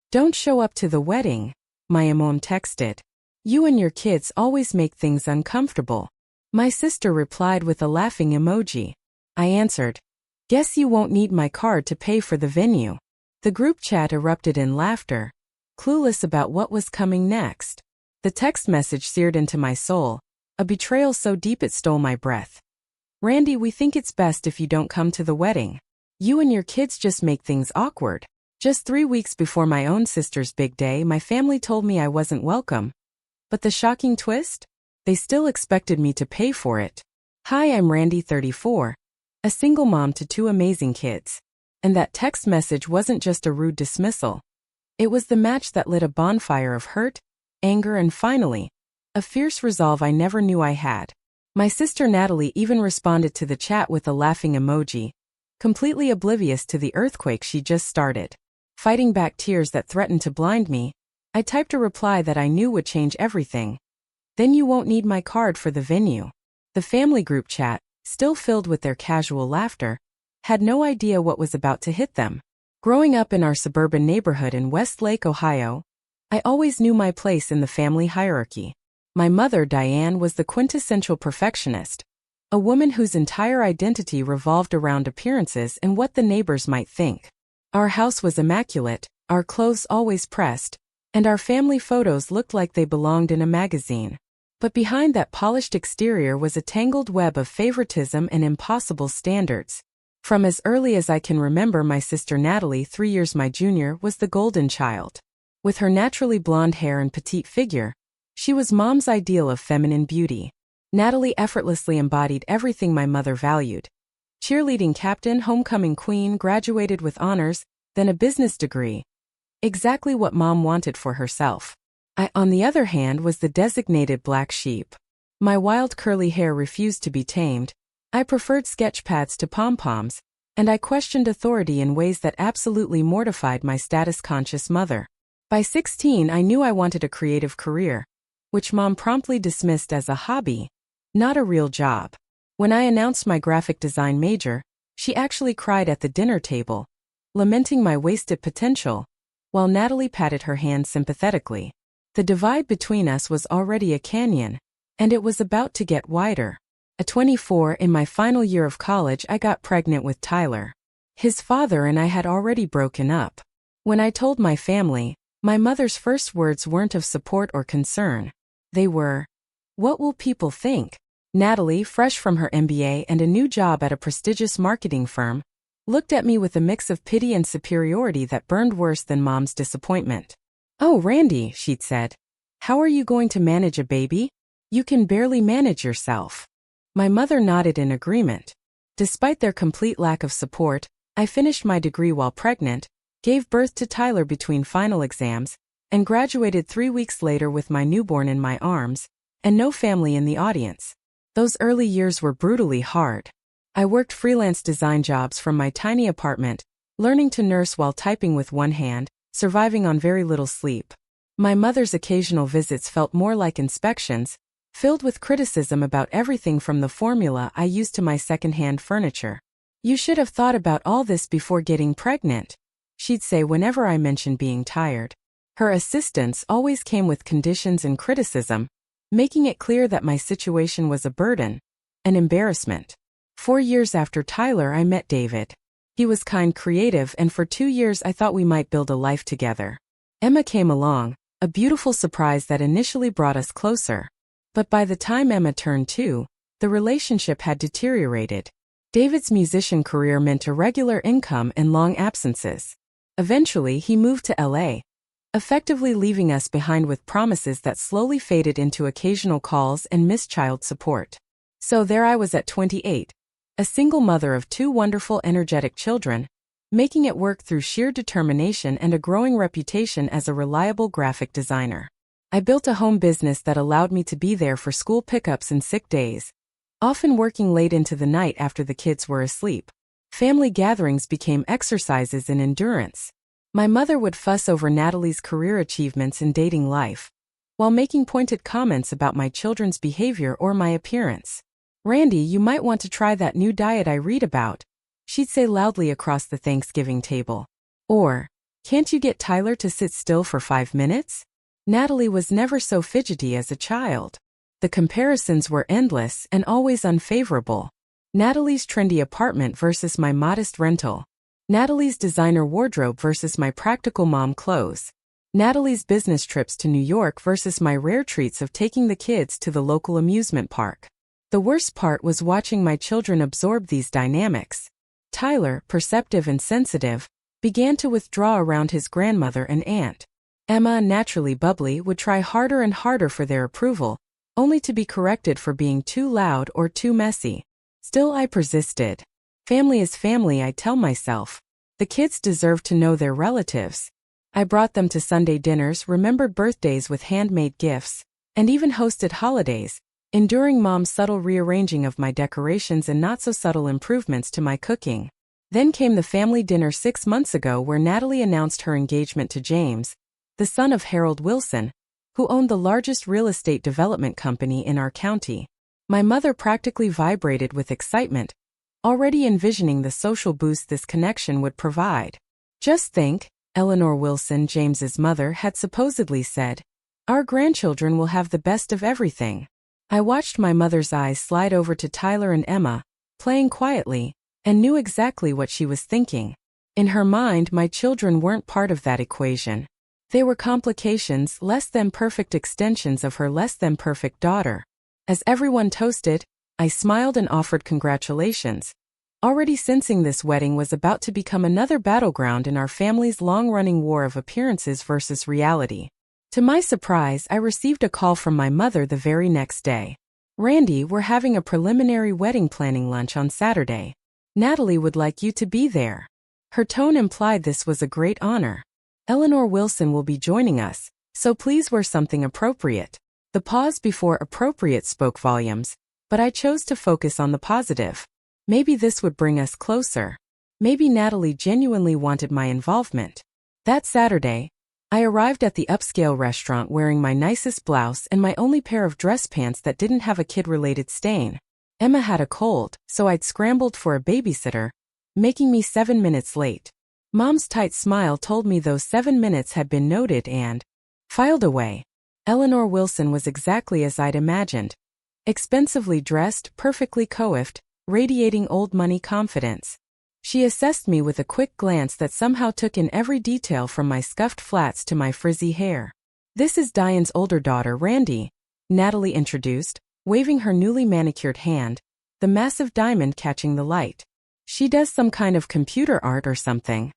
Don't show up to the wedding, my mom texted. You and your kids always make things uncomfortable. My sister replied with a laughing emoji. I answered, guess you won't need my card to pay for the venue. The group chat erupted in laughter, clueless about what was coming next. The text message seared into my soul, a betrayal so deep it stole my breath. Randy, we think it's best if you don't come to the wedding. You and your kids just make things awkward. Just 3 weeks before my own sister's big day, my family told me I wasn't welcome. But the shocking twist? They still expected me to pay for it. Hi, I'm Randy, 34, a single mom to 2 amazing kids. And that text message wasn't just a rude dismissal. It was the match that lit a bonfire of hurt, anger, and finally, a fierce resolve I never knew I had. My sister Natalie even responded to the chat with a laughing emoji, completely oblivious to the earthquake she just started. Fighting back tears that threatened to blind me, I typed a reply that I knew would change everything. Then you won't need my card for the venue. The family group chat, still filled with their casual laughter, had no idea what was about to hit them. Growing up in our suburban neighborhood in Westlake, Ohio, I always knew my place in the family hierarchy. My mother, Diane, was the quintessential perfectionist, a woman whose entire identity revolved around appearances and what the neighbors might think. Our house was immaculate, our clothes always pressed, and our family photos looked like they belonged in a magazine. But behind that polished exterior was a tangled web of favoritism and impossible standards. From as early as I can remember, my sister Natalie, 3 years my junior, was the golden child. With her naturally blonde hair and petite figure, she was mom's ideal of feminine beauty. Natalie effortlessly embodied everything my mother valued. Cheerleading captain, homecoming queen, graduated with honors, then a business degree. Exactly what mom wanted for herself. I, on the other hand, was the designated black sheep. My wild curly hair refused to be tamed. I preferred sketch pads to pom-poms, and I questioned authority in ways that absolutely mortified my status-conscious mother. By 16, I knew I wanted a creative career, which mom promptly dismissed as a hobby, not a real job. When I announced my graphic design major, she actually cried at the dinner table, lamenting my wasted potential, while Natalie patted her hand sympathetically. The divide between us was already a canyon, and it was about to get wider. At 24, in my final year of college, I got pregnant with Tyler. His father and I had already broken up. When I told my family, my mother's first words weren't of support or concern. They were, "What will people think?" Natalie, fresh from her MBA and a new job at a prestigious marketing firm, looked at me with a mix of pity and superiority that burned worse than mom's disappointment. "Oh, Randy," she'd said, "how are you going to manage a baby? You can barely manage yourself." My mother nodded in agreement. Despite their complete lack of support, I finished my degree while pregnant, gave birth to Tyler between final exams, and graduated 3 weeks later with my newborn in my arms, and no family in the audience. Those early years were brutally hard. I worked freelance design jobs from my tiny apartment, learning to nurse while typing with one hand, surviving on very little sleep. My mother's occasional visits felt more like inspections, filled with criticism about everything from the formula I used to my second-hand furniture. "You should have thought about all this before getting pregnant," she'd say whenever I mentioned being tired. Her assistance always came with conditions and criticism, making it clear that my situation was a burden, an embarrassment. 4 years after Tyler, I met David. He was kind, creative, and for 2 years I thought we might build a life together. Emma came along, a beautiful surprise that initially brought us closer. But by the time Emma turned 2, the relationship had deteriorated. David's musician career meant irregular income and long absences. Eventually, he moved to LA, effectively leaving us behind with promises that slowly faded into occasional calls and missed child support. So there I was at 28, a single mother of 2 wonderful, energetic children, making it work through sheer determination and a growing reputation as a reliable graphic designer. I built a home business that allowed me to be there for school pickups and sick days, often working late into the night after the kids were asleep. Family gatherings became exercises in endurance. My mother would fuss over Natalie's career achievements and dating life, while making pointed comments about my children's behavior or my appearance. "Randy, you might want to try that new diet I read about," she'd say loudly across the Thanksgiving table. Or, Can't you get Tyler to sit still for 5 minutes? Natalie was never so fidgety as a child. The comparisons were endless and always unfavorable. Natalie's trendy apartment versus my modest rental. Natalie's designer wardrobe versus my practical mom clothes. Natalie's business trips to New York versus my rare treats of taking the kids to the local amusement park. The worst part was watching my children absorb these dynamics. Tyler, perceptive and sensitive, began to withdraw around his grandmother and aunt. Emma, naturally bubbly, would try harder and harder for their approval, only to be corrected for being too loud or too messy. Still, I persisted. Family is family, I tell myself. The kids deserve to know their relatives. I brought them to Sunday dinners, remembered birthdays with handmade gifts, and even hosted holidays, enduring Mom's subtle rearranging of my decorations and not-so-subtle improvements to my cooking. Then came the family dinner 6 months ago where Natalie announced her engagement to James, the son of Harold Wilson, who owned the largest real estate development company in our county. My mother practically vibrated with excitement, already envisioning the social boost this connection would provide. Just think, Eleanor Wilson, James's mother, had supposedly said, "Our grandchildren will have the best of everything." I watched my mother's eyes slide over to Tyler and Emma, playing quietly, and knew exactly what she was thinking. In her mind, my children weren't part of that equation. They were complications, less than perfect extensions of her less than perfect daughter. As everyone toasted, I smiled and offered congratulations, already sensing this wedding was about to become another battleground in our family's long-running war of appearances versus reality. To my surprise, I received a call from my mother the very next day. "Randy, we're having a preliminary wedding planning lunch on Saturday. Natalie would like you to be there." Her tone implied this was a great honor. "Eleanor Wilson will be joining us, so please wear something appropriate." The pause before appropriate spoke volumes, but I chose to focus on the positive. Maybe this would bring us closer. Maybe Natalie genuinely wanted my involvement. That Saturday, I arrived at the upscale restaurant wearing my nicest blouse and my only pair of dress pants that didn't have a kid-related stain. Emma had a cold, so I'd scrambled for a babysitter, making me 7 minutes late. Mom's tight smile told me those 7 minutes had been noted and filed away. Eleanor Wilson was exactly as I'd imagined. Expensively dressed, perfectly coiffed, radiating old-money confidence. She assessed me with a quick glance that somehow took in every detail from my scuffed flats to my frizzy hair. "This is Diane's older daughter, Randy," Natalie introduced, waving her newly manicured hand, the massive diamond catching the light. "She does some kind of computer art or something."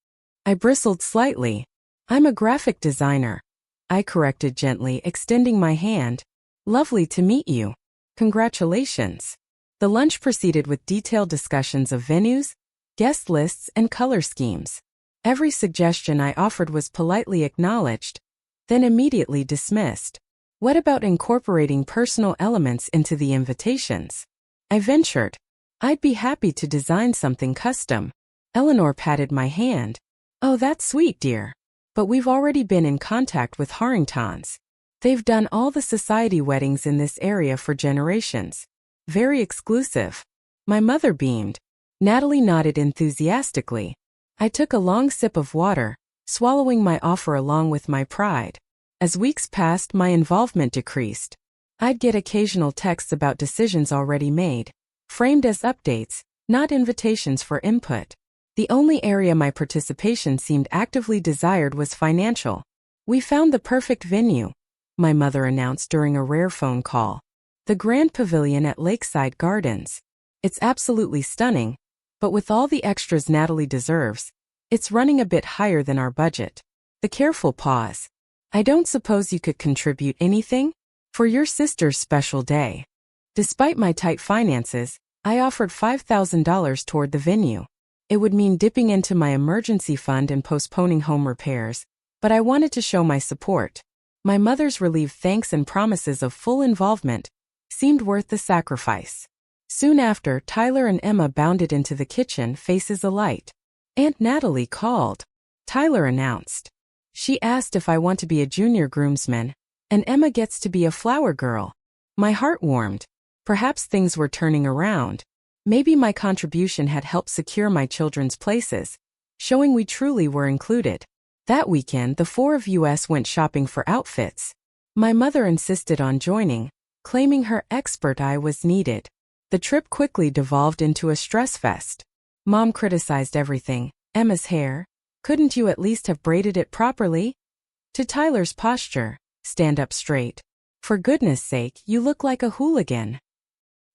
I bristled slightly. "I'm a graphic designer," I corrected gently, extending my hand. "Lovely to meet you. Congratulations." The lunch proceeded with detailed discussions of venues, guest lists, and color schemes. Every suggestion I offered was politely acknowledged, then immediately dismissed. "What about incorporating personal elements into the invitations?" I ventured. "I'd be happy to design something custom." Eleanor patted my hand. "Oh, that's sweet, dear. But we've already been in contact with Harringtons. They've done all the society weddings in this area for generations. Very exclusive." My mother beamed. Natalie nodded enthusiastically. I took a long sip of water, swallowing my offer along with my pride. As weeks passed, my involvement decreased. I'd get occasional texts about decisions already made, framed as updates, not invitations for input. The only area my participation seemed actively desired was financial. "We found the perfect venue," my mother announced during a rare phone call. "The Grand Pavilion at Lakeside Gardens. It's absolutely stunning, but with all the extras Natalie deserves, it's running a bit higher than our budget." The careful pause. "I don't suppose you could contribute anything? For your sister's special day." Despite my tight finances, I offered $5,000 toward the venue. It would mean dipping into my emergency fund and postponing home repairs, but I wanted to show my support. My mother's relieved thanks and promises of full involvement seemed worth the sacrifice. Soon after, Tyler and Emma bounded into the kitchen, faces alight. "Aunt Natalie called," Tyler announced. "She asked if I want to be a junior groomsman, and Emma gets to be a flower girl." My heart warmed. Perhaps things were turning around. Maybe my contribution had helped secure my children's places, showing we truly were included. That weekend, the four of us went shopping for outfits. My mother insisted on joining, claiming her expert eye was needed. The trip quickly devolved into a stress fest. Mom criticized everything. Emma's hair. Couldn't you at least have braided it properly? To Tyler's posture. Stand up straight. For goodness sake, you look like a hooligan.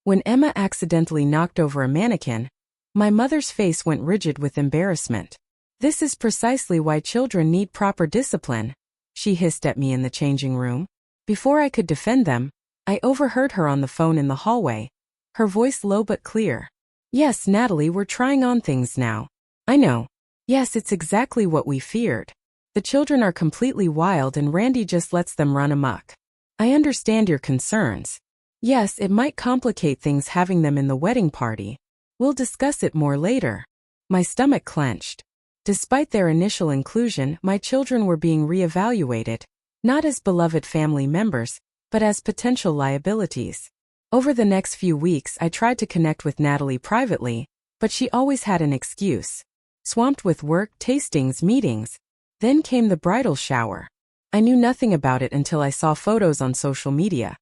When Emma accidentally knocked over a mannequin, my mother's face went rigid with embarrassment. This is precisely why children need proper discipline, she hissed at me in the changing room. Before I could defend them, I overheard her on the phone in the hallway, her voice low but clear. Yes, Natalie, we're trying on things now. I know. Yes, it's exactly what we feared. The children are completely wild and Randy just lets them run amok. I understand your concerns. Yes, it might complicate things having them in the wedding party. We'll discuss it more later. My stomach clenched. Despite their initial inclusion, my children were being reevaluated, not as beloved family members, but as potential liabilities. Over the next few weeks, I tried to connect with Natalie privately, but she always had an excuse. Swamped with work, tastings, meetings. Then came the bridal shower. I knew nothing about it until I saw photos on social media.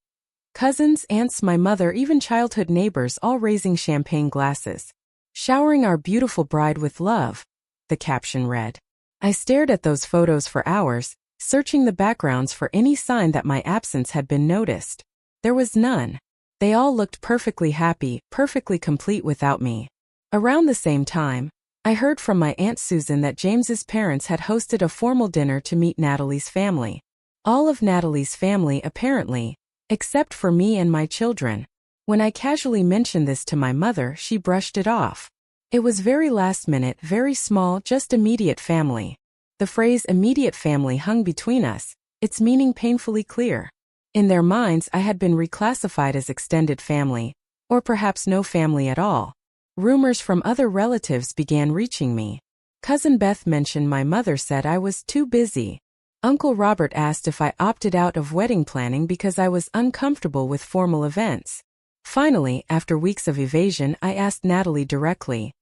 Cousins, aunts, my mother, even childhood neighbors all raising champagne glasses. Showering our beautiful bride with love, the caption read. I stared at those photos for hours, searching the backgrounds for any sign that my absence had been noticed. There was none. They all looked perfectly happy, perfectly complete without me. Around the same time, I heard from my Aunt Susan that James's parents had hosted a formal dinner to meet Natalie's family. All of Natalie's family, apparently, except for me and my children. When I casually mentioned this to my mother, she brushed it off. It was very last minute, very small, just immediate family. The phrase immediate family hung between us, its meaning painfully clear. In their minds, I had been reclassified as extended family, or perhaps no family at all. Rumors from other relatives began reaching me. Cousin Beth mentioned my mother said I was too busy. Uncle Robert asked if I opted out of wedding planning because I was uncomfortable with formal events. Finally, after weeks of evasion, I asked Natalie directly.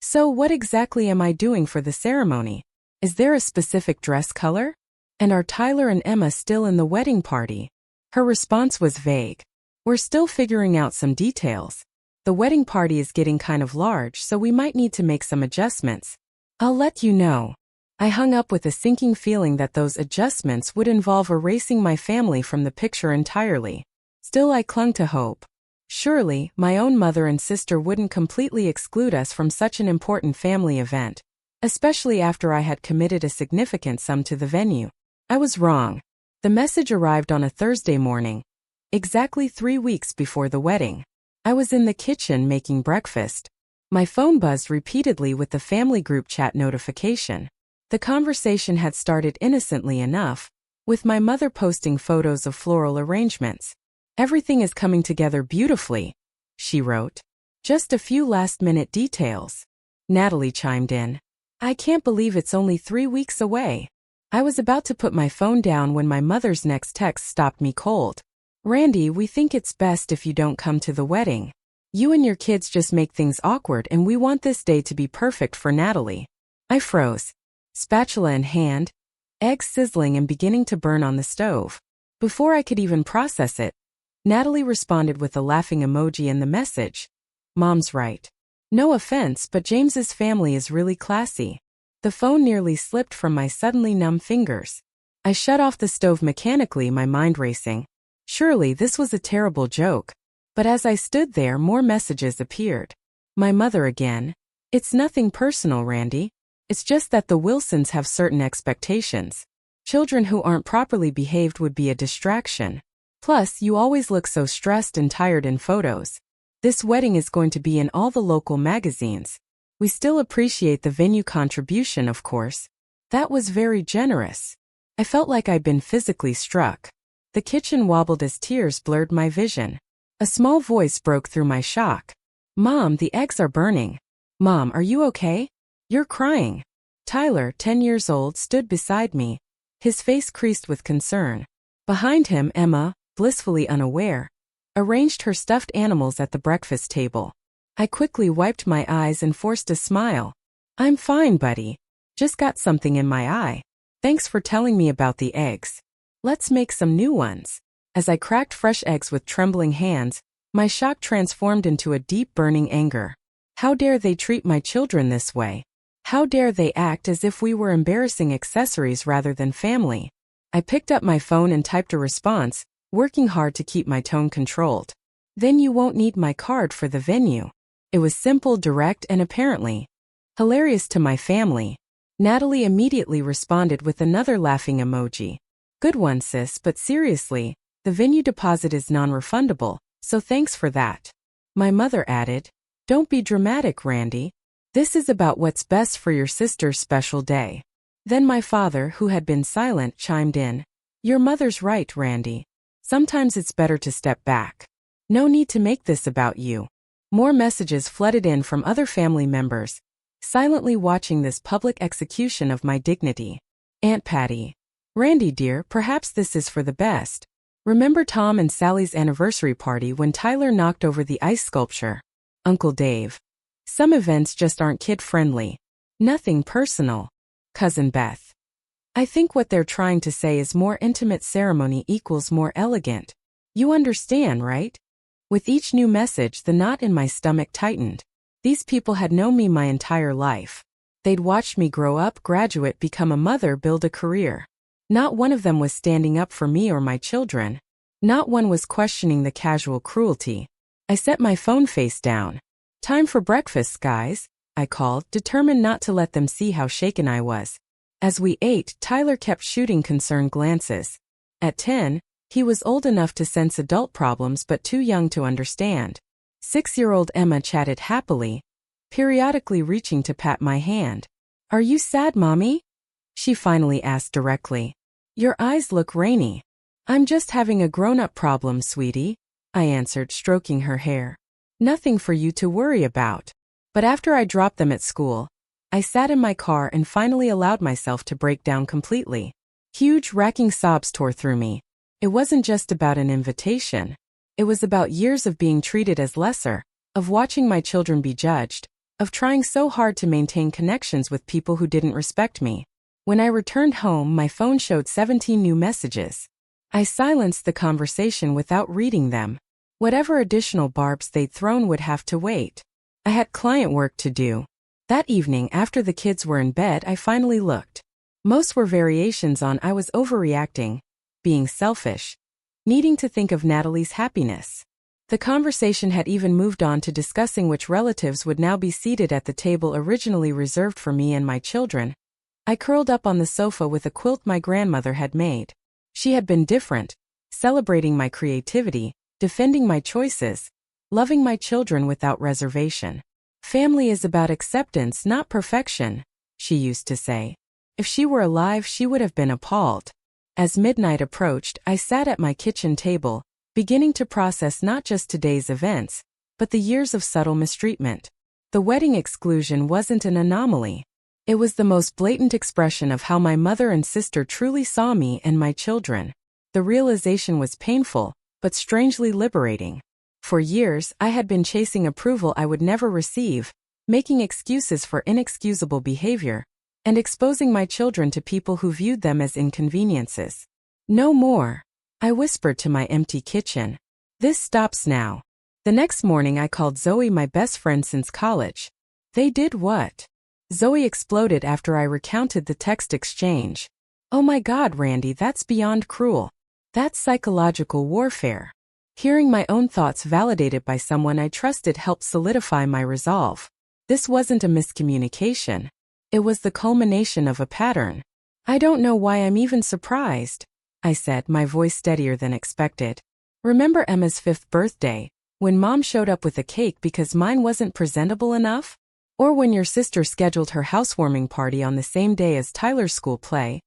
So what exactly am I doing for the ceremony? Is there a specific dress color? And are Tyler and Emma still in the wedding party? Her response was vague. We're still figuring out some details. The wedding party is getting kind of large, so we might need to make some adjustments. I'll let you know. I hung up with a sinking feeling that those adjustments would involve erasing my family from the picture entirely. Still, I clung to hope. Surely, my own mother and sister wouldn't completely exclude us from such an important family event, especially after I had committed a significant sum to the venue. I was wrong. The message arrived on a Thursday morning, exactly 3 weeks before the wedding. I was in the kitchen making breakfast. My phone buzzed repeatedly with the family group chat notification. The conversation had started innocently enough, with my mother posting photos of floral arrangements. Everything is coming together beautifully, she wrote. Just a few last-minute details. Natalie chimed in. I can't believe it's only 3 weeks away. I was about to put my phone down when my mother's next text stopped me cold. Randy, we think it's best if you don't come to the wedding. You and your kids just make things awkward and we want this day to be perfect for Natalie. I froze. Spatula in hand, eggs sizzling and beginning to burn on the stove. Before I could even process it, Natalie responded with a laughing emoji in the message. Mom's right. No offense, but James's family is really classy. The phone nearly slipped from my suddenly numb fingers. I shut off the stove mechanically, my mind racing. Surely this was a terrible joke. But as I stood there, more messages appeared. My mother again. It's nothing personal, Randy. It's just that the Wilsons have certain expectations. Children who aren't properly behaved would be a distraction. Plus, you always look so stressed and tired in photos. This wedding is going to be in all the local magazines. We still appreciate the venue contribution, of course. That was very generous. I felt like I'd been physically struck. The kitchen wobbled as tears blurred my vision. A small voice broke through my shock. Mom, the eggs are burning. Mom, are you okay? You're crying. Tyler, 10 years old, stood beside me, his face creased with concern. Behind him, Emma, blissfully unaware, arranged her stuffed animals at the breakfast table. I quickly wiped my eyes and forced a smile. I'm fine, buddy. Just got something in my eye. Thanks for telling me about the eggs. Let's make some new ones. As I cracked fresh eggs with trembling hands, my shock transformed into a deep burning anger. How dare they treat my children this way? How dare they act as if we were embarrassing accessories rather than family? I picked up my phone and typed a response, working hard to keep my tone controlled. Then you won't need my card for the venue. It was simple, direct, and apparently hilarious to my family. Natalie immediately responded with another laughing emoji. Good one, sis, but seriously, the venue deposit is non-refundable, so thanks for that. My mother added, don't be dramatic, Randy. This is about what's best for your sister's special day. Then my father, who had been silent, chimed in. Your mother's right, Randy. Sometimes it's better to step back. No need to make this about you. More messages flooded in from other family members, silently watching this public execution of my dignity. Aunt Patty. Randy dear, perhaps this is for the best. Remember Tom and Sally's anniversary party when Tyler knocked over the ice sculpture? Uncle Dave. Some events just aren't kid-friendly. Nothing personal. Cousin Beth. I think what they're trying to say is more intimate ceremony equals more elegant. You understand, right? With each new message, the knot in my stomach tightened. These people had known me my entire life. They'd watched me grow up, graduate, become a mother, build a career. Not one of them was standing up for me or my children. Not one was questioning the casual cruelty. I set my phone face down. Time for breakfast, guys, I called, determined not to let them see how shaken I was. As we ate, Tyler kept shooting concerned glances. At 10, he was old enough to sense adult problems but too young to understand. 6-year-old Emma chatted happily, periodically reaching to pat my hand. Are you sad, Mommy? She finally asked directly. Your eyes look rainy. I'm just having a grown-up problem, sweetie, I answered, stroking her hair. Nothing for you to worry about. But after I dropped them at school, I sat in my car and finally allowed myself to break down completely. Huge, racking sobs tore through me. It wasn't just about an invitation. It was about years of being treated as lesser, of watching my children be judged, of trying so hard to maintain connections with people who didn't respect me. When I returned home, my phone showed 17 new messages. I silenced the conversation without reading them. Whatever additional barbs they'd thrown would have to wait. I had client work to do. That evening, after the kids were in bed, I finally looked. Most were variations on I was overreacting, being selfish, needing to think of Natalie's happiness. The conversation had even moved on to discussing which relatives would now be seated at the table originally reserved for me and my children. I curled up on the sofa with a quilt my grandmother had made. She had been different, celebrating my creativity, defending my choices, loving my children without reservation. Family is about acceptance, not perfection, she used to say. If she were alive, she would have been appalled. As midnight approached, I sat at my kitchen table, beginning to process not just today's events, but the years of subtle mistreatment. The wedding exclusion wasn't an anomaly. It was the most blatant expression of how my mother and sister truly saw me and my children. The realization was painful, but strangely liberating. For years, I had been chasing approval I would never receive, making excuses for inexcusable behavior, and exposing my children to people who viewed them as inconveniences. No more, I whispered to my empty kitchen. This stops now. The next morning I called Zoe, my best friend since college. They did what? Zoe exploded after I recounted the text exchange. Oh my God, Randy, that's beyond cruel. That's psychological warfare. Hearing my own thoughts validated by someone I trusted helped solidify my resolve. This wasn't a miscommunication. It was the culmination of a pattern. I don't know why I'm even surprised, I said, my voice steadier than expected. Remember Emma's 5th birthday, when Mom showed up with a cake because mine wasn't presentable enough? Or when your sister scheduled her housewarming party on the same day as Tyler's school play,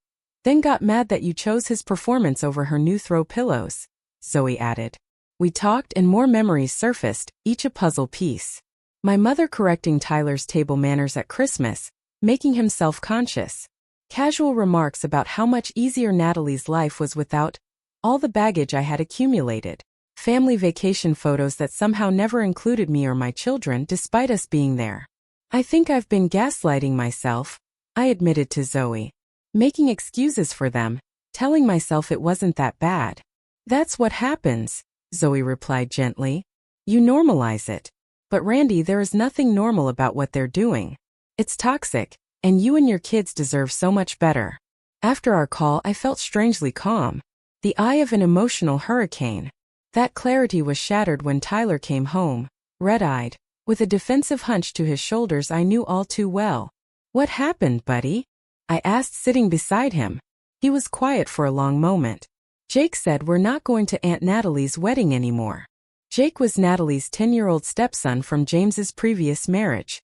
then got mad that you chose his performance over her new throw pillows, Zoe added. We talked and more memories surfaced, each a puzzle piece. My mother correcting Tyler's table manners at Christmas, making him self-conscious. Casual remarks about how much easier Natalie's life was without all the baggage I had accumulated. Family vacation photos that somehow never included me or my children despite us being there. I think I've been gaslighting myself, I admitted to Zoe. making excuses for them, telling myself it wasn't that bad. That's what happens, Zoe replied gently. You normalize it. But Randy, there is nothing normal about what they're doing. It's toxic, and you and your kids deserve so much better. After our call, I felt strangely calm. The eye of an emotional hurricane. That clarity was shattered when Tyler came home, red-eyed, with a defensive hunch to his shoulders I knew all too well. What happened, buddy? I asked, sitting beside him. He was quiet for a long moment. Jake said we're not going to Aunt Natalie's wedding anymore. Jake was Natalie's 10-year-old stepson from James's previous marriage.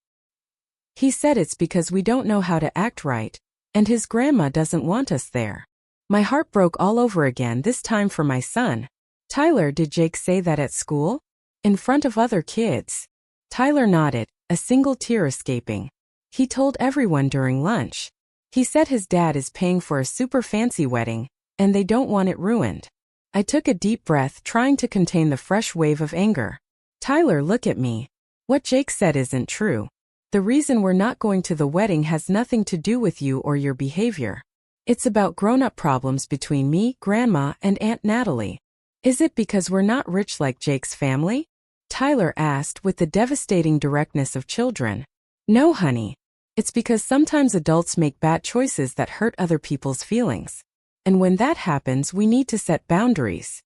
He said it's because we don't know how to act right, and his grandma doesn't want us there. My heart broke all over again, this time for my son. Tyler, did Jake say that at school? In front of other kids? Tyler nodded, a single tear escaping. He told everyone during lunch. He said his dad is paying for a super fancy wedding, and they don't want it ruined. I took a deep breath, trying to contain the fresh wave of anger. Tyler, look at me. What Jake said isn't true. The reason we're not going to the wedding has nothing to do with you or your behavior. It's about grown-up problems between me, Grandma, and Aunt Natalie. Is it because we're not rich like Jake's family? Tyler asked with the devastating directness of children. No, honey. It's because sometimes adults make bad choices that hurt other people's feelings. And when that happens, we need to set boundaries.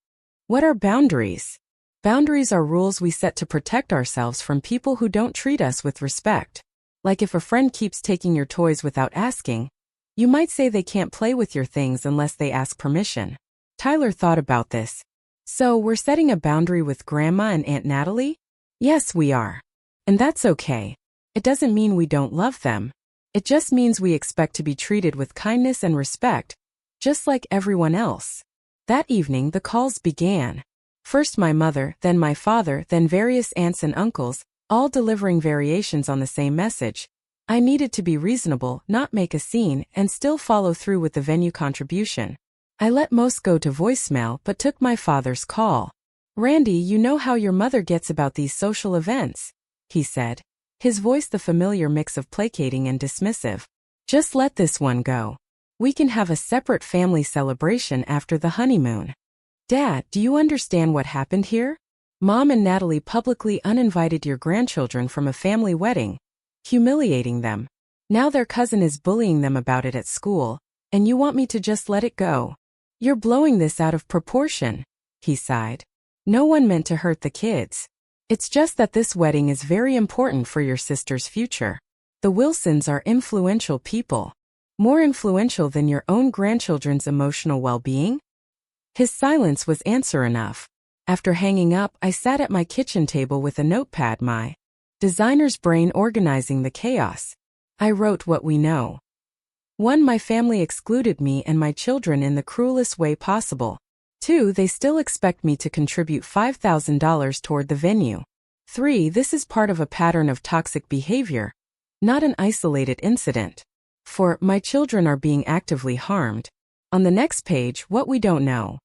What are boundaries? Boundaries are rules we set to protect ourselves from people who don't treat us with respect. Like if a friend keeps taking your toys without asking, you might say they can't play with your things unless they ask permission. Tyler thought about this. So we're setting a boundary with Grandma and Aunt Natalie? Yes, we are. And that's okay. It doesn't mean we don't love them. It just means we expect to be treated with kindness and respect, just like everyone else. That evening, the calls began. First my mother, then my father, then various aunts and uncles, all delivering variations on the same message. I needed to be reasonable, not make a scene, and still follow through with the venue contribution. I let most go to voicemail but took my father's call. Randy, you know how your mother gets about these social events, he said, his voice the familiar mix of placating and dismissive. Just let this one go. We can have a separate family celebration after the honeymoon. Dad, do you understand what happened here? Mom and Natalie publicly uninvited your grandchildren from a family wedding, humiliating them. Now their cousin is bullying them about it at school, and you want me to just let it go? You're blowing this out of proportion, he sighed. No one meant to hurt the kids. It's just that this wedding is very important for your sister's future. The Wilsons are influential people. More influential than your own grandchildren's emotional well-being? His silence was answer enough. After hanging up, I sat at my kitchen table with a notepad, my designer's brain organizing the chaos. I wrote what we know. 1. My family excluded me and my children in the cruelest way possible. 2. They still expect me to contribute $5,000 toward the venue. 3. This is part of a pattern of toxic behavior, not an isolated incident. 4. My children are being actively harmed. On the next page, what we don't know.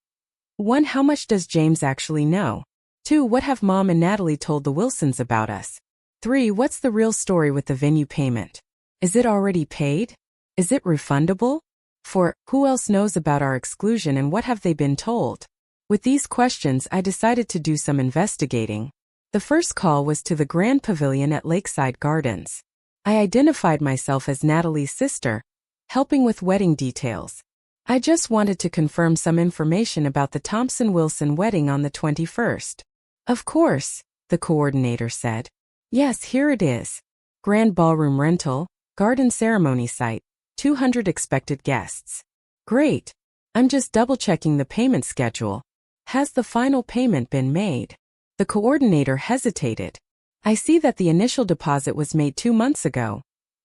1. How much does James actually know? 2. What have Mom and Natalie told the Wilsons about us? 3. What's the real story with the venue payment? Is it already paid? Is it refundable? 4. Who else knows about our exclusion and what have they been told? With these questions, I decided to do some investigating. The first call was to the Grand Pavilion at Lakeside Gardens. I identified myself as Natalie's sister, helping with wedding details. I just wanted to confirm some information about the Thompson-Wilson wedding on the 21st. Of course, the coordinator said. Yes, here it is. Grand ballroom rental, garden ceremony site, 200 expected guests. Great. I'm just double-checking the payment schedule. Has the final payment been made? The coordinator hesitated. I see that the initial deposit was made 2 months ago,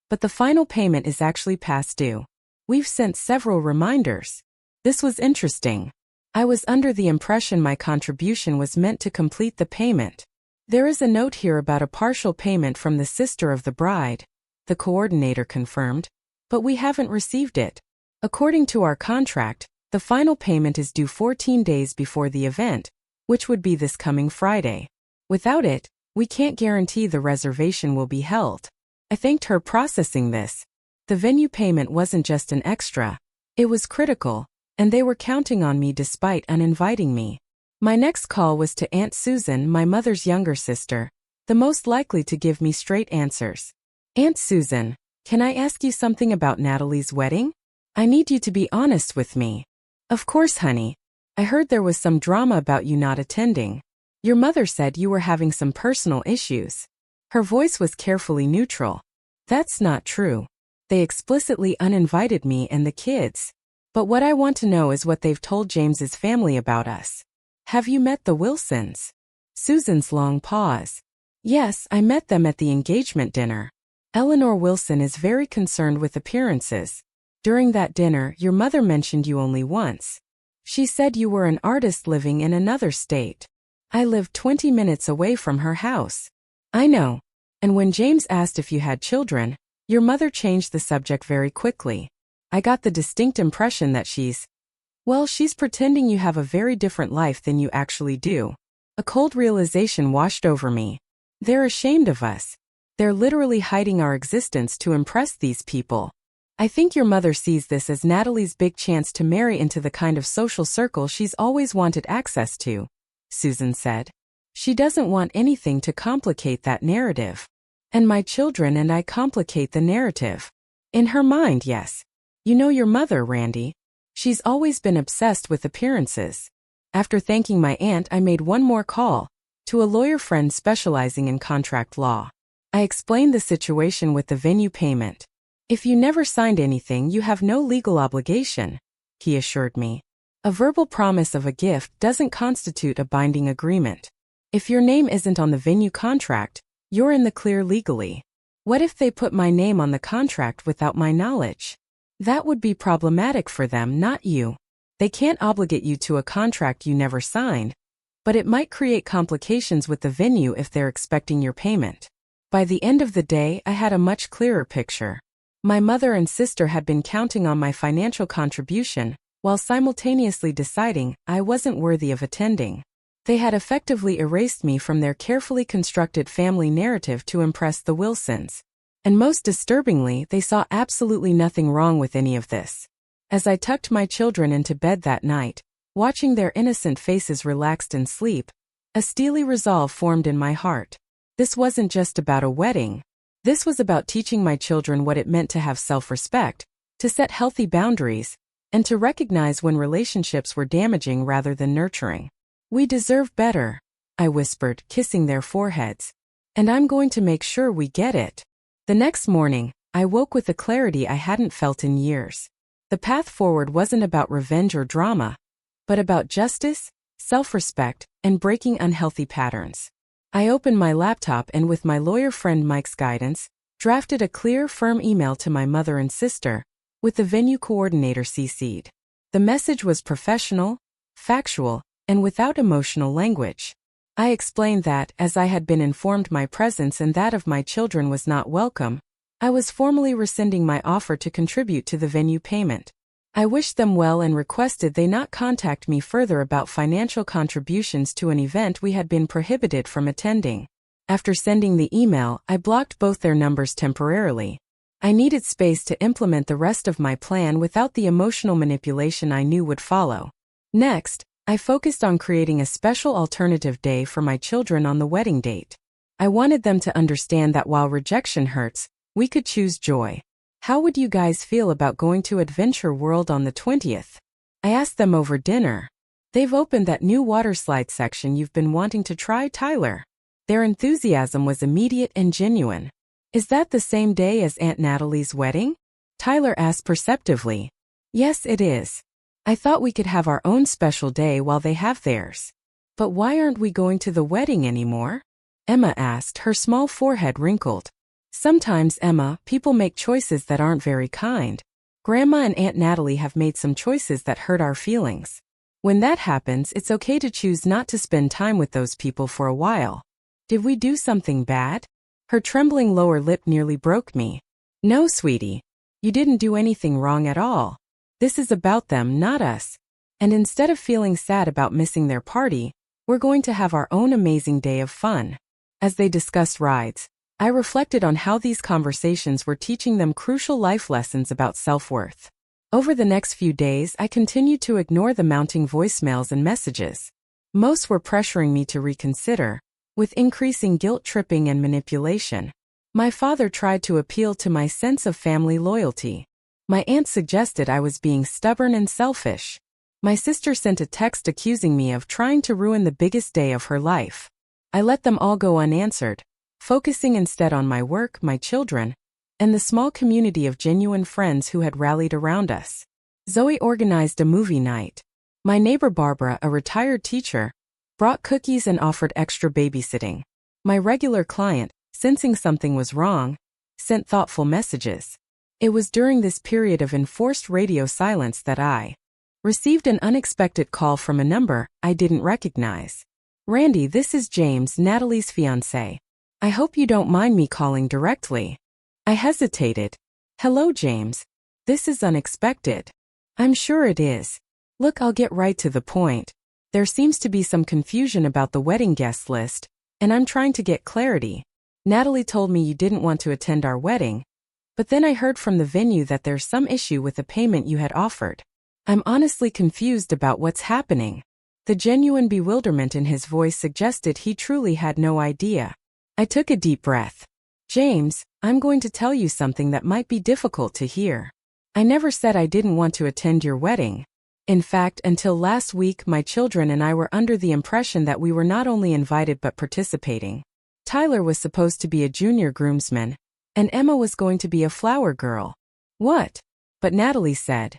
but the final payment is actually past due. We've sent several reminders. This was interesting. I was under the impression my contribution was meant to complete the payment. There is a note here about a partial payment from the sister of the bride, the coordinator confirmed, but we haven't received it. According to our contract, the final payment is due 14 days before the event, which would be this coming Friday. Without it, we can't guarantee the reservation will be held. I thanked her processing this. The venue payment wasn't just an extra. It was critical, and they were counting on me despite uninviting me. My next call was to Aunt Susan, my mother's younger sister, the most likely to give me straight answers. Aunt Susan, can I ask you something about Natalie's wedding? I need you to be honest with me. Of course, honey. I heard there was some drama about you not attending. Your mother said you were having some personal issues. Her voice was carefully neutral. That's not true. They explicitly uninvited me and the kids. But what I want to know is what they've told James's family about us. Have you met the Wilsons? Susan's long pause. Yes, I met them at the engagement dinner. Eleanor Wilson is very concerned with appearances. During that dinner, your mother mentioned you only once. She said you were an artist living in another state. I live 20 minutes away from her house. I know. And when James asked if you had children, your mother changed the subject very quickly. I got the distinct impression that she's pretending you have a very different life than you actually do. A cold realization washed over me. They're ashamed of us. They're literally hiding our existence to impress these people. I think your mother sees this as Natalie's big chance to marry into the kind of social circle she's always wanted access to, Susan said. She doesn't want anything to complicate that narrative. And my children and I complicate the narrative. In her mind, yes. You know your mother, Randy. She's always been obsessed with appearances. After thanking my aunt, I made one more call to a lawyer friend specializing in contract law. I explained the situation with the venue payment. If you never signed anything, you have no legal obligation, he assured me. A verbal promise of a gift doesn't constitute a binding agreement. If your name isn't on the venue contract, you're in the clear legally. What if they put my name on the contract without my knowledge? That would be problematic for them, not you. They can't obligate you to a contract you never signed, but it might create complications with the venue if they're expecting your payment. By the end of the day, I had a much clearer picture. My mother and sister had been counting on my financial contribution, while simultaneously deciding I wasn't worthy of attending. They had effectively erased me from their carefully constructed family narrative to impress the Wilsons. And most disturbingly, they saw absolutely nothing wrong with any of this. As I tucked my children into bed that night, watching their innocent faces relaxed in sleep, a steely resolve formed in my heart. This wasn't just about a wedding. This was about teaching my children what it meant to have self-respect, to set healthy boundaries, and to recognize when relationships were damaging rather than nurturing. We deserve better, I whispered, kissing their foreheads. And I'm going to make sure we get it. The next morning, I woke with a clarity I hadn't felt in years. The path forward wasn't about revenge or drama, but about justice, self-respect, and breaking unhealthy patterns. I opened my laptop and, with my lawyer friend Mike's guidance, drafted a clear, firm email to my mother and sister, with the venue coordinator CC'd. The message was professional, factual, and without emotional language. I explained that, as I had been informed my presence and that of my children was not welcome, I was formally rescinding my offer to contribute to the venue payment. I wished them well and requested they not contact me further about financial contributions to an event we had been prohibited from attending. After sending the email, I blocked both their numbers temporarily. I needed space to implement the rest of my plan without the emotional manipulation I knew would follow. Next, I focused on creating a special alternative day for my children on the wedding date. I wanted them to understand that while rejection hurts, we could choose joy. How would you guys feel about going to Adventure World on the 20th? I asked them over dinner. They've opened that new water slide section you've been wanting to try, Tyler. Their enthusiasm was immediate and genuine. Is that the same day as Aunt Natalie's wedding? Tyler asked perceptively. Yes, it is. I thought we could have our own special day while they have theirs. But why aren't we going to the wedding anymore? Emma asked, her small forehead wrinkled. Sometimes, Emma, people make choices that aren't very kind. Grandma and Aunt Natalie have made some choices that hurt our feelings. When that happens, it's okay to choose not to spend time with those people for a while. Did we do something bad? Her trembling lower lip nearly broke me. No, sweetie. You didn't do anything wrong at all. This is about them, not us. And instead of feeling sad about missing their party, we're going to have our own amazing day of fun. As they discussed rides, I reflected on how these conversations were teaching them crucial life lessons about self-worth. Over the next few days, I continued to ignore the mounting voicemails and messages. Most were pressuring me to reconsider, with increasing guilt-tripping and manipulation. My father tried to appeal to my sense of family loyalty. My aunt suggested I was being stubborn and selfish. My sister sent a text accusing me of trying to ruin the biggest day of her life. I let them all go unanswered, focusing instead on my work, my children, and the small community of genuine friends who had rallied around us. Zoe organized a movie night. My neighbor Barbara, a retired teacher, brought cookies and offered extra babysitting. My regular client, sensing something was wrong, sent thoughtful messages. It was during this period of enforced radio silence that I received an unexpected call from a number I didn't recognize. "Randy, this is James, Natalie's fiancé. I hope you don't mind me calling directly." I hesitated. "Hello, James. This is unexpected." "I'm sure it is. Look, I'll get right to the point. There seems to be some confusion about the wedding guest list, and I'm trying to get clarity. Natalie told me you didn't want to attend our wedding, but then I heard from the venue that there's some issue with the payment you had offered. I'm honestly confused about what's happening." The genuine bewilderment in his voice suggested he truly had no idea. I took a deep breath. "James, I'm going to tell you something that might be difficult to hear. I never said I didn't want to attend your wedding. In fact, until last week, my children and I were under the impression that we were not only invited but participating. Tyler was supposed to be a junior groomsman, and Emma was going to be a flower girl." "What?" "But Natalie said.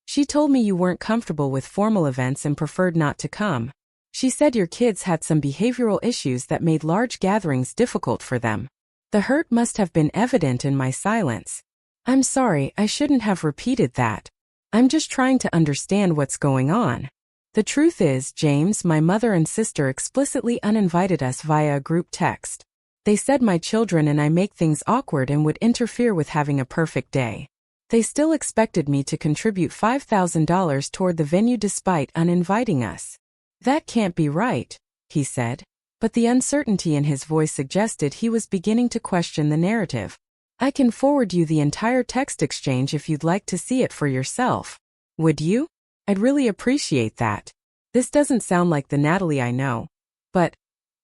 She told me you weren't comfortable with formal events and preferred not to come. She said your kids had some behavioral issues that made large gatherings difficult for them." The hurt must have been evident in my silence. "I'm sorry, I shouldn't have repeated that. I'm just trying to understand what's going on. The truth is, James, my mother and sister explicitly uninvited us via a group text. They said my children and I make things awkward and would interfere with having a perfect day. They still expected me to contribute $5,000 toward the venue despite uninviting us." "That can't be right," he said. But the uncertainty in his voice suggested he was beginning to question the narrative. "I can forward you the entire text exchange if you'd like to see it for yourself. Would you? I'd really appreciate that. This doesn't sound like the Natalie I know. But,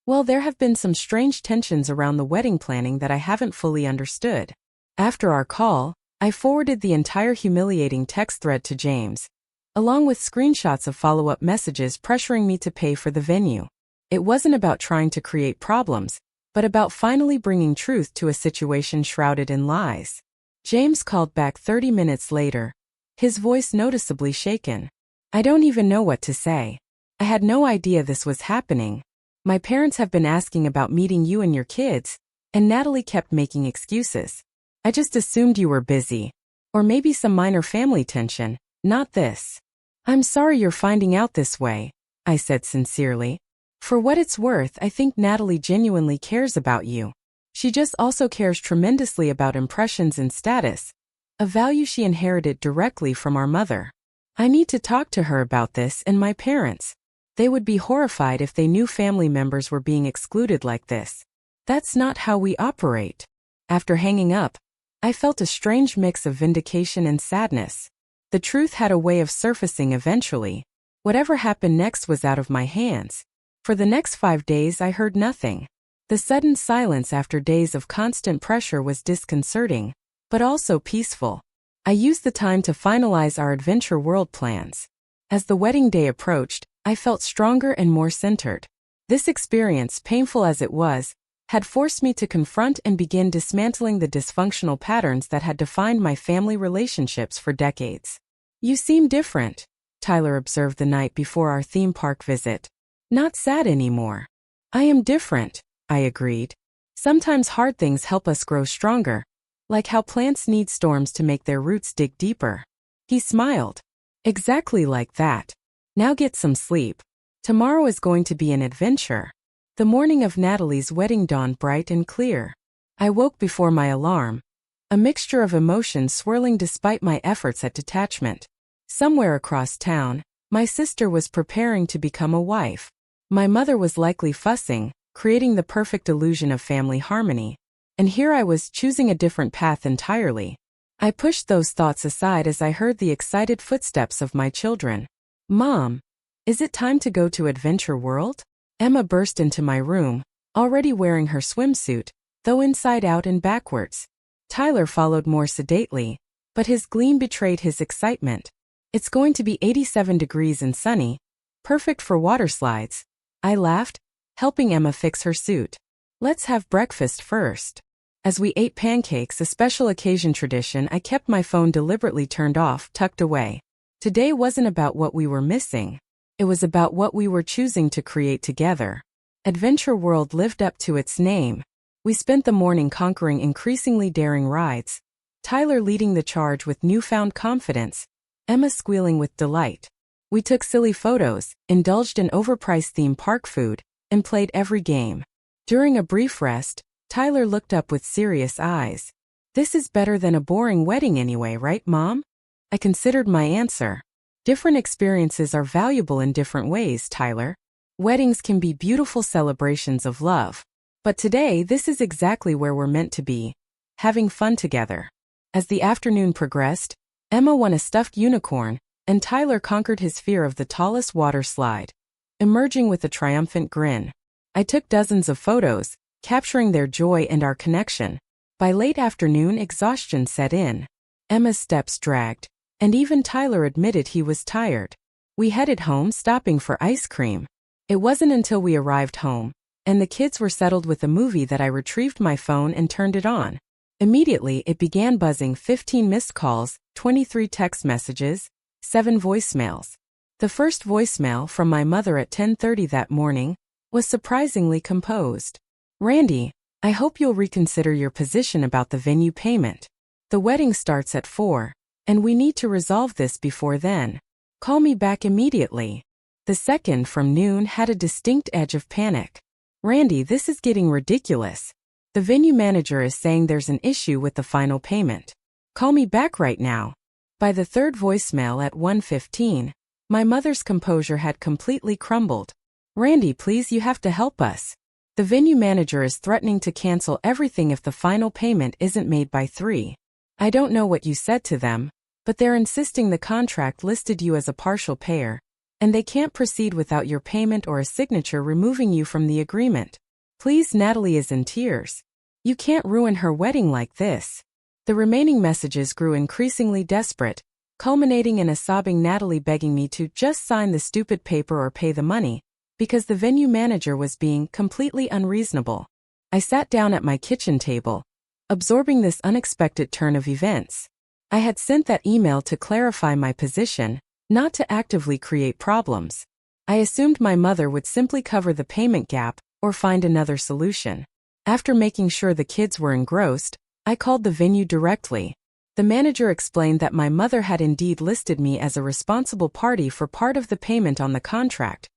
well, there have been some strange tensions around the wedding planning that I haven't fully understood." After our call, I forwarded the entire humiliating text thread to James, along with screenshots of follow-up messages pressuring me to pay for the venue. It wasn't about trying to create problems, but about finally bringing truth to a situation shrouded in lies. James called back 30 minutes later, his voice noticeably shaken. "I don't even know what to say. I had no idea this was happening. My parents have been asking about meeting you and your kids, and Natalie kept making excuses. I just assumed you were busy. Or maybe some minor family tension, not this. I'm sorry you're finding out this way," I said sincerely. "For what it's worth, I think Natalie genuinely cares about you. She just also cares tremendously about impressions and status, a value she inherited directly from our mother. I need to talk to her about this and my parents. They would be horrified if they knew family members were being excluded like this. That's not how we operate." After hanging up, I felt a strange mix of vindication and sadness. The truth had a way of surfacing eventually. Whatever happened next was out of my hands. For the next 5 days I heard nothing. The sudden silence after days of constant pressure was disconcerting, but also peaceful. I used the time to finalize our adventure world plans. As the wedding day approached, I felt stronger and more centered. This experience, painful as it was, had forced me to confront and begin dismantling the dysfunctional patterns that had defined my family relationships for decades. "You seem different," Tyler observed the night before our theme park visit. "Not sad anymore." "I am different," I agreed. "Sometimes hard things help us grow stronger, like how plants need storms to make their roots dig deeper." He smiled. "Exactly like that. Now get some sleep. Tomorrow is going to be an adventure." The morning of Natalie's wedding dawned bright and clear. I woke before my alarm, a mixture of emotions swirling despite my efforts at detachment. Somewhere across town, my sister was preparing to become a wife. My mother was likely fussing, creating the perfect illusion of family harmony. And here I was choosing a different path entirely. I pushed those thoughts aside as I heard the excited footsteps of my children. Mom, is it time to go to Adventure World? Emma burst into my room, already wearing her swimsuit, though inside out and backwards. Tyler followed more sedately, but his gleam betrayed his excitement. It's going to be 87 degrees and sunny, perfect for water slides. I laughed, helping Emma fix her suit. Let's have breakfast first. As we ate pancakes, a special occasion tradition, I kept my phone deliberately turned off, tucked away. Today wasn't about what we were missing. It was about what we were choosing to create together. Adventure World lived up to its name. We spent the morning conquering increasingly daring rides. Tyler leading the charge with newfound confidence, Emma squealing with delight. We took silly photos, indulged in overpriced theme park food, and played every game. During a brief rest, Tyler looked up with serious eyes. This is better than a boring wedding anyway, right, Mom? I considered my answer. Different experiences are valuable in different ways, Tyler. Weddings can be beautiful celebrations of love. But today, this is exactly where we're meant to be, having fun together. As the afternoon progressed, Emma won a stuffed unicorn, and Tyler conquered his fear of the tallest water slide, emerging with a triumphant grin. I took dozens of photos, capturing their joy and our connection. By late afternoon, exhaustion set in. Emma's steps dragged, and even Tyler admitted he was tired. We headed home, stopping for ice cream. It wasn't until we arrived home, and the kids were settled with a movie, that I retrieved my phone and turned it on. Immediately, it began buzzing: 15 missed calls, 23 text messages, 7 voicemails. The first voicemail, from my mother at 10:30 that morning, was surprisingly composed. Randy, I hope you'll reconsider your position about the venue payment. The wedding starts at 4, and we need to resolve this before then. Call me back immediately. The second, from noon, had a distinct edge of panic. Randy, this is getting ridiculous. The venue manager is saying there's an issue with the final payment. Call me back right now. By the third voicemail at 1:15, my mother's composure had completely crumbled. Randy, please, you have to help us. The venue manager is threatening to cancel everything if the final payment isn't made by 3. I don't know what you said to them, but they're insisting the contract listed you as a partial payer, and they can't proceed without your payment or a signature removing you from the agreement. Please, Natalie is in tears. You can't ruin her wedding like this. The remaining messages grew increasingly desperate, culminating in a sobbing Natalie begging me to just sign the stupid paper or pay the money, because the venue manager was being completely unreasonable. I sat down at my kitchen table, absorbing this unexpected turn of events. I had sent that email to clarify my position, not to actively create problems. I assumed my mother would simply cover the payment gap or find another solution. After making sure the kids were engrossed, I called the venue directly. The manager explained that my mother had indeed listed me as a responsible party for part of the payment on the contract,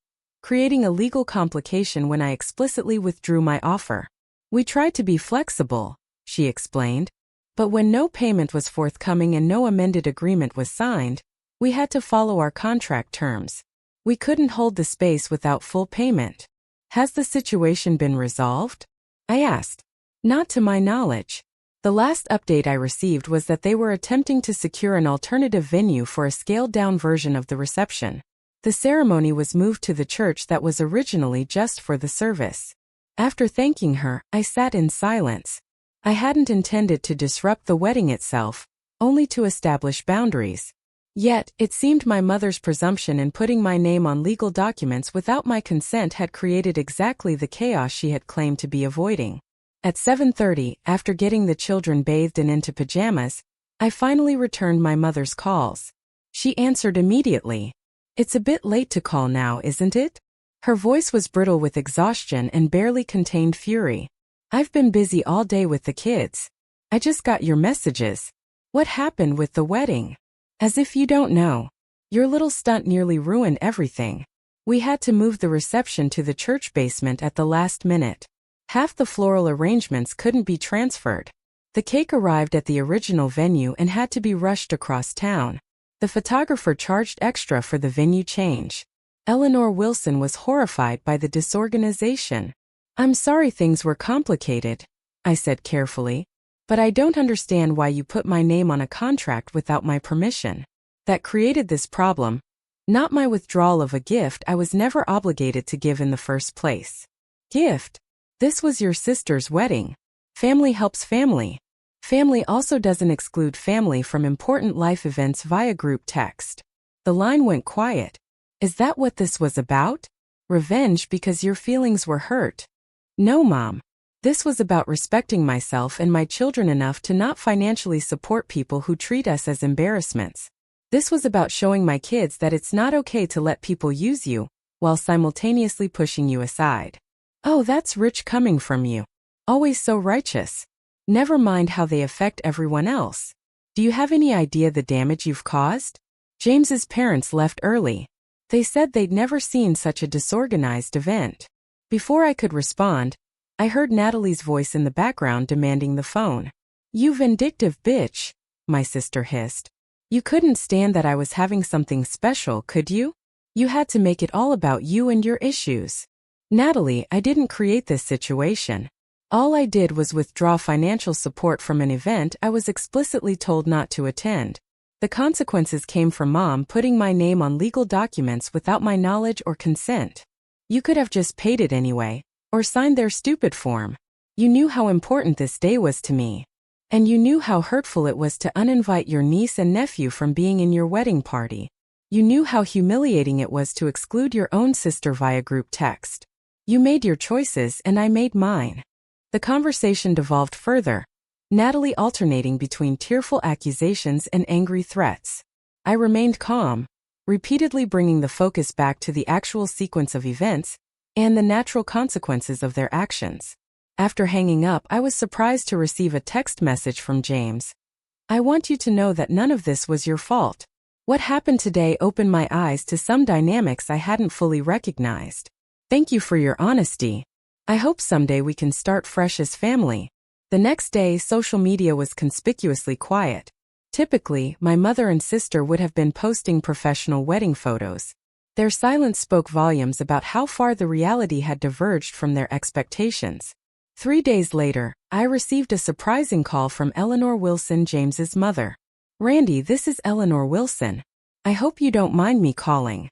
creating a legal complication when I explicitly withdrew my offer. We tried to be flexible, she explained, but when no payment was forthcoming and no amended agreement was signed, we had to follow our contract terms. We couldn't hold the space without full payment. Has the situation been resolved? I asked. Not to my knowledge. The last update I received was that they were attempting to secure an alternative venue for a scaled-down version of the reception. The ceremony was moved to the church that was originally just for the service. After thanking her, I sat in silence. I hadn't intended to disrupt the wedding itself, only to establish boundaries. Yet, it seemed my mother's presumption in putting my name on legal documents without my consent had created exactly the chaos she had claimed to be avoiding. At 7:30, after getting the children bathed and into pajamas, I finally returned my mother's calls. She answered immediately. It's a bit late to call now, isn't it? Her voice was brittle with exhaustion and barely contained fury. I've been busy all day with the kids. I just got your messages. What happened with the wedding? As if you don't know. Your little stunt nearly ruined everything. We had to move the reception to the church basement at the last minute. Half the floral arrangements couldn't be transferred. The cake arrived at the original venue and had to be rushed across town. The photographer charged extra for the venue change. Eleanor Wilson was horrified by the disorganization. I'm sorry things were complicated. I said carefully. But I don't understand why you put my name on a contract without my permission. That created this problem. Not my withdrawal of a gift I was never obligated to give in the first place. Gift? This was your sister's wedding. Family helps family. Family also doesn't exclude family from important life events via group text. The line went quiet. Is that what this was about? Revenge because your feelings were hurt? No, Mom. This was about respecting myself and my children enough to not financially support people who treat us as embarrassments. This was about showing my kids that it's not okay to let people use you, while simultaneously pushing you aside. Oh, that's rich coming from you. Always so righteous. Never mind how they affect everyone else. Do you have any idea the damage you've caused? James's parents left early. They said they'd never seen such a disorganized event. Before I could respond, I heard Natalie's voice in the background demanding the phone. You vindictive bitch, my sister hissed. You couldn't stand that I was having something special, could you? You had to make it all about you and your issues. Natalie, I didn't create this situation. All I did was withdraw financial support from an event I was explicitly told not to attend. The consequences came from Mom putting my name on legal documents without my knowledge or consent. You could have just paid it anyway, or signed their stupid form. You knew how important this day was to me. And you knew how hurtful it was to uninvite your niece and nephew from being in your wedding party. You knew how humiliating it was to exclude your own sister via group text. You made your choices and I made mine. The conversation devolved further, Natalie alternating between tearful accusations and angry threats. I remained calm, repeatedly bringing the focus back to the actual sequence of events and the natural consequences of their actions. After hanging up, I was surprised to receive a text message from James. I want you to know that none of this was your fault. What happened today opened my eyes to some dynamics I hadn't fully recognized. Thank you for your honesty. I hope someday we can start fresh as family. The next day, social media was conspicuously quiet. Typically, my mother and sister would have been posting professional wedding photos. Their silence spoke volumes about how far the reality had diverged from their expectations. 3 days later, I received a surprising call from Eleanor Wilson, James's mother. Randy, this is Eleanor Wilson. I hope you don't mind me calling.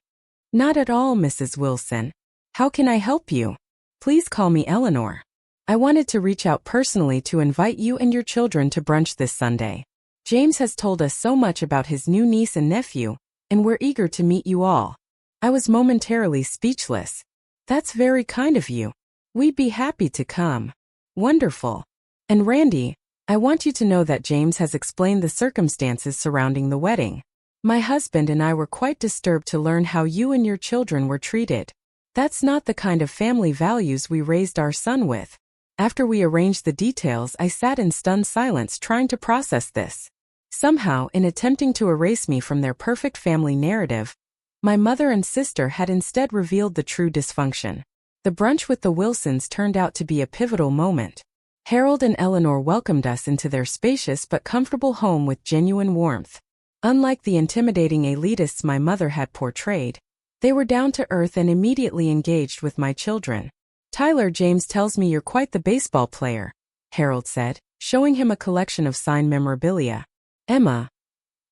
Not at all, Mrs. Wilson. How can I help you? Please call me Eleanor. I wanted to reach out personally to invite you and your children to brunch this Sunday. James has told us so much about his new niece and nephew, and we're eager to meet you all. I was momentarily speechless. That's very kind of you. We'd be happy to come. Wonderful. And Randy, I want you to know that James has explained the circumstances surrounding the wedding. My husband and I were quite disturbed to learn how you and your children were treated. That's not the kind of family values we raised our son with. After we arranged the details, I sat in stunned silence trying to process this. Somehow, in attempting to erase me from their perfect family narrative, my mother and sister had instead revealed the true dysfunction. The brunch with the Wilsons turned out to be a pivotal moment. Harold and Eleanor welcomed us into their spacious but comfortable home with genuine warmth. Unlike the intimidating elitists my mother had portrayed, they were down to earth and immediately engaged with my children. Tyler, James tells me you're quite the baseball player, Harold said, showing him a collection of signed memorabilia. Emma,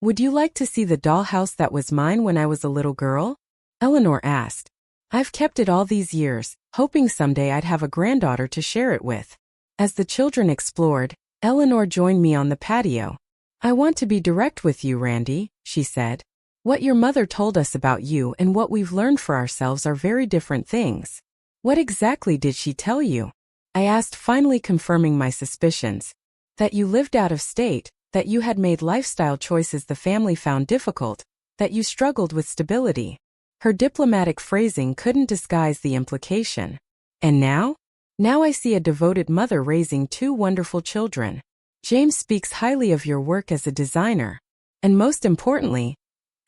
would you like to see the dollhouse that was mine when I was a little girl? Eleanor asked. I've kept it all these years, hoping someday I'd have a granddaughter to share it with. As the children explored, Eleanor joined me on the patio. I want to be direct with you, Randy, she said. What your mother told us about you and what we've learned for ourselves are very different things. What exactly did she tell you? I asked, finally confirming my suspicions. That you lived out of state, that you had made lifestyle choices the family found difficult, that you struggled with stability. Her diplomatic phrasing couldn't disguise the implication. And now? Now I see a devoted mother raising 2 wonderful children. James speaks highly of your work as a designer. And most importantly,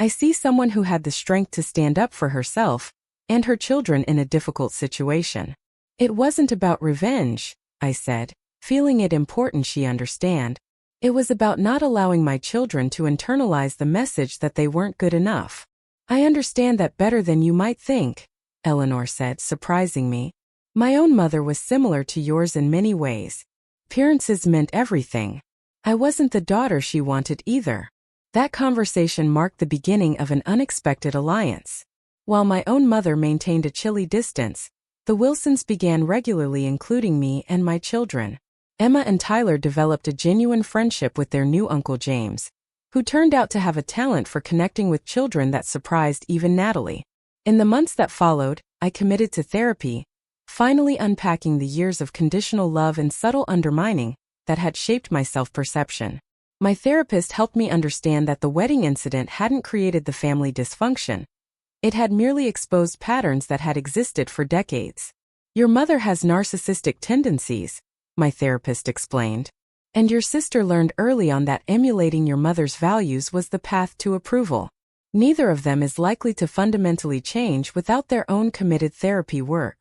I see someone who had the strength to stand up for herself and her children in a difficult situation. It wasn't about revenge, I said, feeling it important she understand. It was about not allowing my children to internalize the message that they weren't good enough. I understand that better than you might think, Eleanor said, surprising me. My own mother was similar to yours in many ways. Appearances meant everything. I wasn't the daughter she wanted either. That conversation marked the beginning of an unexpected alliance. While my own mother maintained a chilly distance, the Wilsons began regularly including me and my children. Emma and Tyler developed a genuine friendship with their new Uncle James, who turned out to have a talent for connecting with children that surprised even Natalie. In the months that followed, I committed to therapy, finally unpacking the years of conditional love and subtle undermining that had shaped my self-perception. My therapist helped me understand that the wedding incident hadn't created the family dysfunction. It had merely exposed patterns that had existed for decades. Your mother has narcissistic tendencies, my therapist explained, and your sister learned early on that emulating your mother's values was the path to approval. Neither of them is likely to fundamentally change without their own committed therapy work.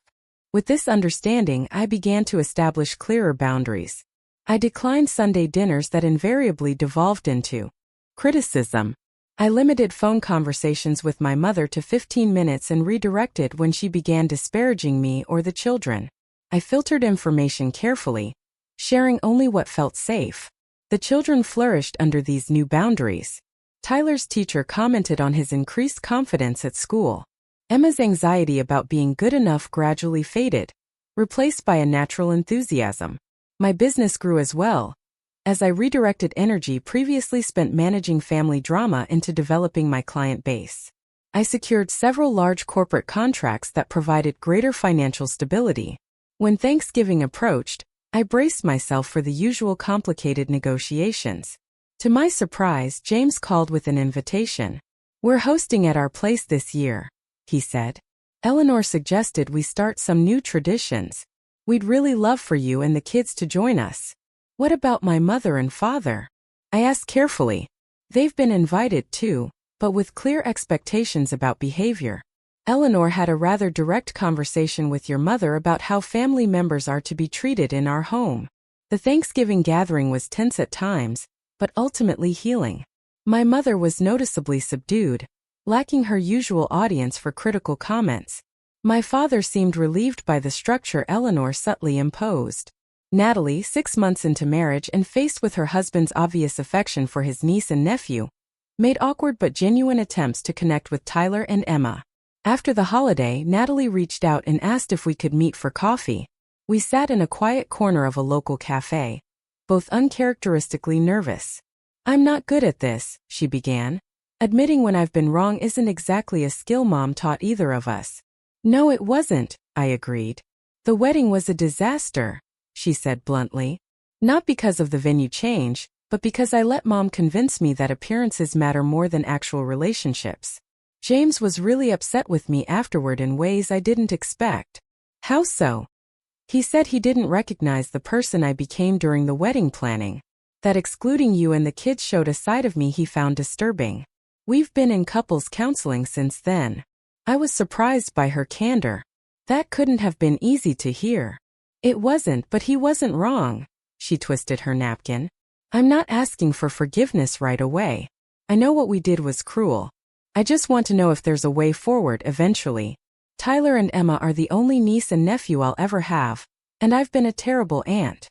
With this understanding, I began to establish clearer boundaries. I declined Sunday dinners that invariably devolved into criticism. I limited phone conversations with my mother to 15 minutes and redirected when she began disparaging me or the children. I filtered information carefully, sharing only what felt safe. The children flourished under these new boundaries. Tyler's teacher commented on his increased confidence at school. Emma's anxiety about being good enough gradually faded, replaced by a natural enthusiasm. My business grew as well, as I redirected energy previously spent managing family drama into developing my client base. I secured several large corporate contracts that provided greater financial stability. When Thanksgiving approached, I braced myself for the usual complicated negotiations. To my surprise, James called with an invitation. "We're hosting at our place this year," he said. "Eleanor suggested we start some new traditions. We'd really love for you and the kids to join us." "What about my mother and father?" I asked carefully. "They've been invited too, but with clear expectations about behavior. Eleanor had a rather direct conversation with your mother about how family members are to be treated in our home." The Thanksgiving gathering was tense at times, but ultimately healing. My mother was noticeably subdued, lacking her usual audience for critical comments. My father seemed relieved by the structure Eleanor subtly imposed. Natalie, 6 months into marriage and faced with her husband's obvious affection for his niece and nephew, made awkward but genuine attempts to connect with Tyler and Emma. After the holiday, Natalie reached out and asked if we could meet for coffee. We sat in a quiet corner of a local cafe, both uncharacteristically nervous. "I'm not good at this," she began. "Admitting when I've been wrong isn't exactly a skill Mom taught either of us." "No, it wasn't," I agreed. "The wedding was a disaster," she said bluntly. "Not because of the venue change, but because I let Mom convince me that appearances matter more than actual relationships. James was really upset with me afterward in ways I didn't expect." "How so?" "He said he didn't recognize the person I became during the wedding planning. That excluding you and the kids showed a side of me he found disturbing. We've been in couples counseling since then." I was surprised by her candor. That couldn't have been easy to hear. "It wasn't, but he wasn't wrong." She twisted her napkin. "I'm not asking for forgiveness right away. I know what we did was cruel. I just want to know if there's a way forward eventually. Tyler and Emma are the only niece and nephew I'll ever have, and I've been a terrible aunt."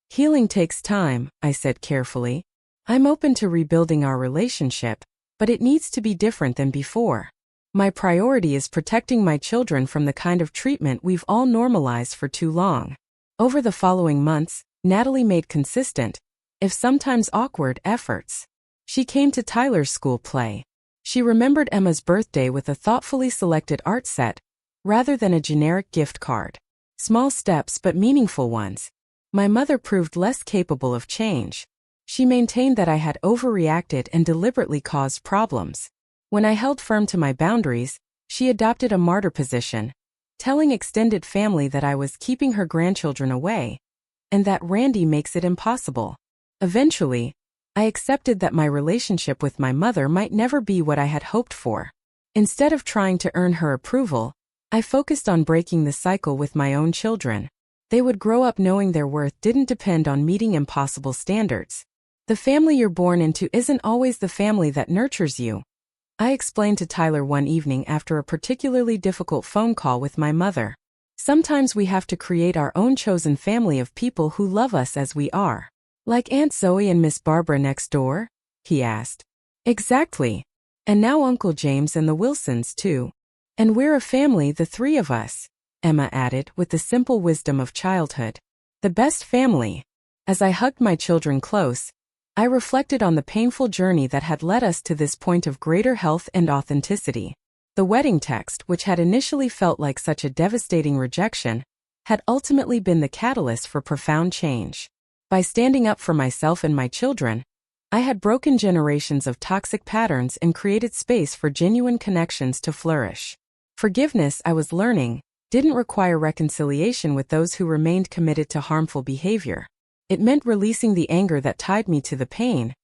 "Healing takes time," I said carefully. "I'm open to rebuilding our relationship, but it needs to be different than before. My priority is protecting my children from the kind of treatment we've all normalized for too long." Over the following months, Natalie made consistent, if sometimes awkward, efforts. She came to Tyler's school play. She remembered Emma's birthday with a thoughtfully selected art set, rather than a generic gift card. Small steps but meaningful ones. My mother proved less capable of change. She maintained that I had overreacted and deliberately caused problems. When I held firm to my boundaries, she adopted a martyr position, telling extended family that I was keeping her grandchildren away, and that Randy makes it impossible. Eventually, I accepted that my relationship with my mother might never be what I had hoped for. Instead of trying to earn her approval, I focused on breaking the cycle with my own children. They would grow up knowing their worth didn't depend on meeting impossible standards. The family you're born into isn't always the family that nurtures you, I explained to Tyler one evening after a particularly difficult phone call with my mother. Sometimes we have to create our own chosen family of people who love us as we are. Like Aunt Zoe and Miss Barbara next door? He asked. Exactly. And now Uncle James and the Wilsons, too. And we're a family, the three of us, Emma added with the simple wisdom of childhood. The best family. As I hugged my children close, I reflected on the painful journey that had led us to this point of greater health and authenticity. The wedding text, which had initially felt like such a devastating rejection, had ultimately been the catalyst for profound change. By standing up for myself and my children, I had broken generations of toxic patterns and created space for genuine connections to flourish. Forgiveness, I was learning, didn't require reconciliation with those who remained committed to harmful behavior. It meant releasing the anger that tied me to the pain,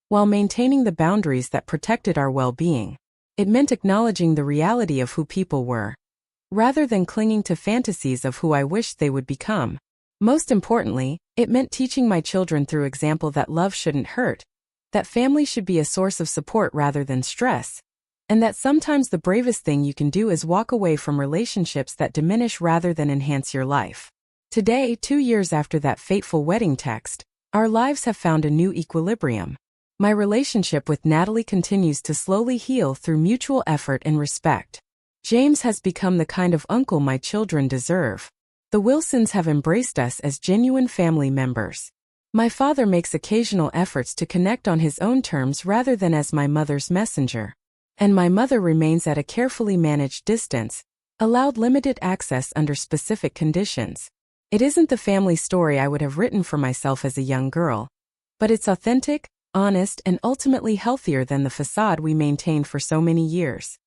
while maintaining the boundaries that protected our well-being. It meant acknowledging the reality of who people were, rather than clinging to fantasies of who I wished they would become. Most importantly, it meant teaching my children through example that love shouldn't hurt, that family should be a source of support rather than stress, and that sometimes the bravest thing you can do is walk away from relationships that diminish rather than enhance your life. Today, 2 years after that fateful wedding text, our lives have found a new equilibrium. My relationship with Natalie continues to slowly heal through mutual effort and respect. James has become the kind of uncle my children deserve. The Wilsons have embraced us as genuine family members. My father makes occasional efforts to connect on his own terms rather than as my mother's messenger. And my mother remains at a carefully managed distance, allowed limited access under specific conditions. It isn't the family story I would have written for myself as a young girl, but it's authentic, honest, and ultimately healthier than the facade we maintained for so many years.